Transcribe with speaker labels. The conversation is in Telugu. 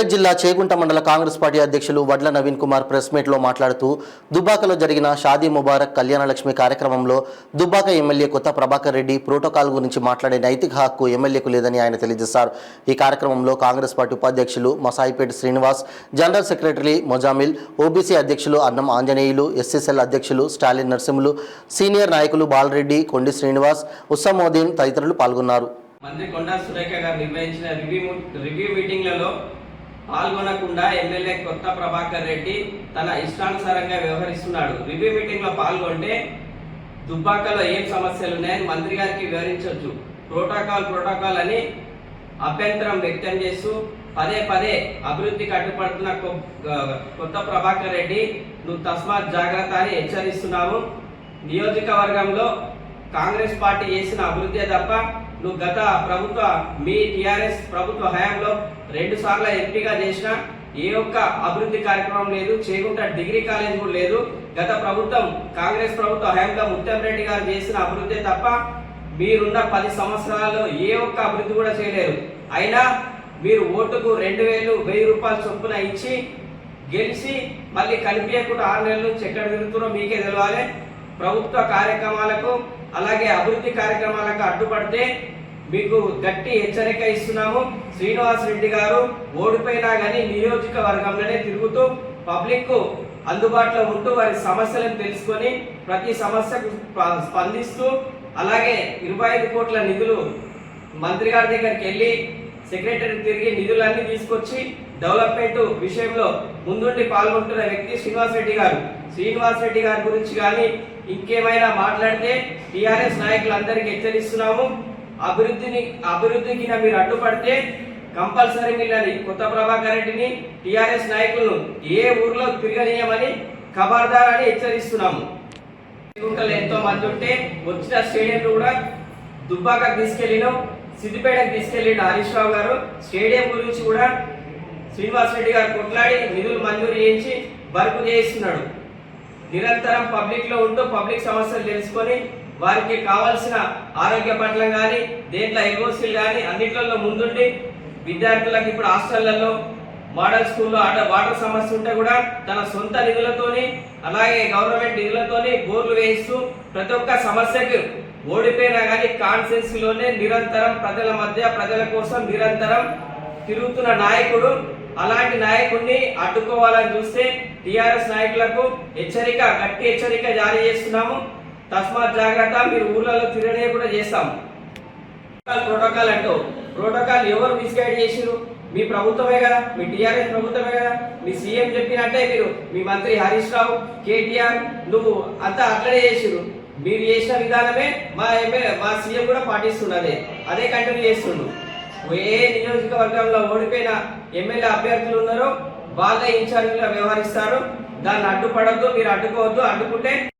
Speaker 1: సిద్దిపేట జిల్లా చేగుంట మండల కాంగ్రెస్ పార్టీ అధ్యక్షులు వడ్ల నవీన్ కుమార్ ప్రెస్ మీట్ లో మాట్లాడుతూ దుబ్బాకలో జరిగిన షాదీ ముబారక్ కళ్యాణలక్ష్మి కార్యక్రమంలో దుబ్బాక ఎమ్మెల్యే కొత్త ప్రభాకర్ రెడ్డి ప్రోటోకాల్ గురించి మాట్లాడే నైతిక హక్కు ఎమ్మెల్యేకు లేదని ఆయన తెలియజేశారు। ఈ కార్యక్రమంలో కాంగ్రెస్ పార్టీ ఉపాధ్యక్షులు Masaipeta Srinivas, general secretary మొజామిల్, OBC అధ్యక్షులు అన్నం ఆంజనేయులు, ఎస్సీసీఎల్ అధ్యక్షులు స్టాలిన్ నరసింహులు, సీనియర్ నాయకులు బాలరెడ్డి, కొండి శ్రీనివాస్, ఉస్సామోదీన్ తదితరులు పాల్గొన్నారు।
Speaker 2: మంత్రి కొండా సురేఖ గారు నిర్వహించిన రివ్యూ మీటింగ్లలో పాల్గొనకుండా ఎమ్మెల్యే కొత్త ప్రభాకర్ రెడ్డి తన ఇష్టానుసారంగా వ్యవహరిస్తున్నాడు। రివ్యూ మీటింగ్ లో పాల్గొంటే దుబ్బాకలో ఏం సమస్యలు ఉన్నాయని మంత్రి గారికి వివరించవచ్చు। ప్రోటోకాల్ అని అభ్యంతరం వ్యక్తం చేస్తూ పదే అభివృద్ధికి అడ్డుపడుతున్న కొత్త ప్రభాకర్ రెడ్డి నువ్వు తస్మాత్ జాగ్రత్త అని హెచ్చరిస్తున్నావు। నియోజకవర్గంలో కాంగ్రెస్ పార్టీ చేసిన అభివృద్ధి తప్ప నువ్వు గత ప్రభుత్వ మీ టీఆర్ఎస్ ప్రభుత్వ హయాంలో 2 సార్లు ఎంపీగా చేసిన ఏ ఒక్క అభివృద్ధి కార్యక్రమం లేదు। చేగుంట డిగ్రీ కాలేజ్ కూడా లేదు। గత ప్రభుత్వం కాంగ్రెస్ ప్రభుత్వ హయాంలో ముత్యం రెడ్డి గారు చేసిన అభివృద్ధి తప్ప మీరున్న 10 సంవత్సరాల్లో ఏ ఒక్క అభివృద్ధి కూడా చేయలేరు। అయినా మీరు ఓటుకు 2000 రూపాయల చొప్పున ఇచ్చి గెలిచి మళ్ళీ కనిపించకుండా 6 నెలల నుంచి ఎక్కడ తిరుగుతున్నారో మీకే తెలవాలి। ప్రభుత్వ కార్యక్రమాలకు అలాగే అభివృద్ధి కార్యక్రమాలకు అడ్డుపడితే మీకు గట్టి హెచ్చరిక ఇస్తున్నాము। శ్రీనివాస్ రెడ్డి గారు ఓడిపోయినా కానీ నియోజకవర్గంలోనే తిరుగుతూ పబ్లిక్ అందుబాటులో ఉంటూ వారి సమస్యలను తెలుసుకొని ప్రతి సమస్యకు స్పందిస్తూ అలాగే 25 కోట్ల నిధులు మంత్రి గారి దగ్గరికి వెళ్ళి సెక్రటరీ తిరిగి నిధులన్నీ తీసుకొచ్చి డెవలప్మెంట్ విషయంలో ముందుండి పాల్గొంటున్న వ్యక్తి శ్రీనివాస్ రెడ్డి గారి గురించి కానీ ఇంకేమైనా మాట్లాడితే టీఆర్ఎస్ నాయకులందరికీ హెచ్చరిస్తున్నాము। అభివృద్ధికి మీరు అడ్డుపడితే కంపల్సరీ వీళ్ళని కొత్త ప్రభాకర్ రెడ్డిని టీఆర్ఎస్ నాయకులను ఏ ఊర్లో తిరగనీయమని ఖబర్దార్ అని హెచ్చరిస్తున్నాము। ఎంతో మంది ఉంటే వచ్చిన స్టేడియం కూడా దుబ్బాకకు తీసుకెళ్ళినాం, సిద్దిపేటకు తీసుకెళ్ళిన హరీష్ రావు గారు స్టేడియం గురించి కూడా శ్రీనివాస్ రెడ్డి గారు కొట్లాడి నిధులు మంజూరు చేయించి బరుపు చేయిస్తున్నాడు। నిరంతరం పబ్లిక్ లో ఉంటూ పబ్లిక్ సమస్యలు తెలుసుకొని వారికి కావాల్సిన ఆరోగ్య పట్లం కానీ దేంట్లో ఎల్ఓసీలు కానీ అన్నిట్లలో ముందుండి విద్యార్థులకు ఇప్పుడు హాస్టళ్లలో మోడల్ స్కూల్లో వాటర్ సమస్య ఉంటే కూడా తన సొంత నిధులతోని అలాగే గవర్నమెంట్ నిధులతోని బోర్లు వేయిస్తూ ప్రతి ఒక్క సమస్యకు ఓడిపోయినా కానీ కాన్స్టిట్యున్సీలోనే నిరంతరం ప్రజల మధ్య ప్రజల కోసం నిరంతరం తిరుగుతున్న నాయకుడు। అలాంటి నాయకుడిని అడ్డుకోవాలని చూస్తే టీఆర్ఎస్ నాయకులకు గట్టి హెచ్చరిక జారీ చేస్తున్నాము। తస్మాత్ జాగ్రత్త, మీరు ఊర్లలో తిరగనే కూడా చేస్తాము। ప్రోటోకాల్ అంటూ ప్రోటోకాల్ ఎవరు మిస్గైడ్ చేసిరు? మీ ప్రభుత్వమే కదా, మీ టీఆర్ఎస్ ప్రభుత్వమే కదా। మీ సీఎం చెప్పినట్టే మీరు మీ మంత్రి హరీష్ రావు, కేటీఆర్ నువ్వు అంతా అట్లనే చేసిరు। మీరు చేసిన విధానమే మా సీఎం కూడా పాటిస్తున్నదే, అదే కంటిన్యూ చేస్తుండ్రు। ఏ నియోజకవర్గంలో ఓడిపోయిన ఎమ్మెల్యే అభ్యర్థులు ఉన్నారో వాళ్ళే ఇన్ఛార్జిగా వ్యవహరిస్తారు। దాన్ని అడ్డుపడద్దు, మీరు అడ్డుకోవద్దు। అడ్డుకుంటే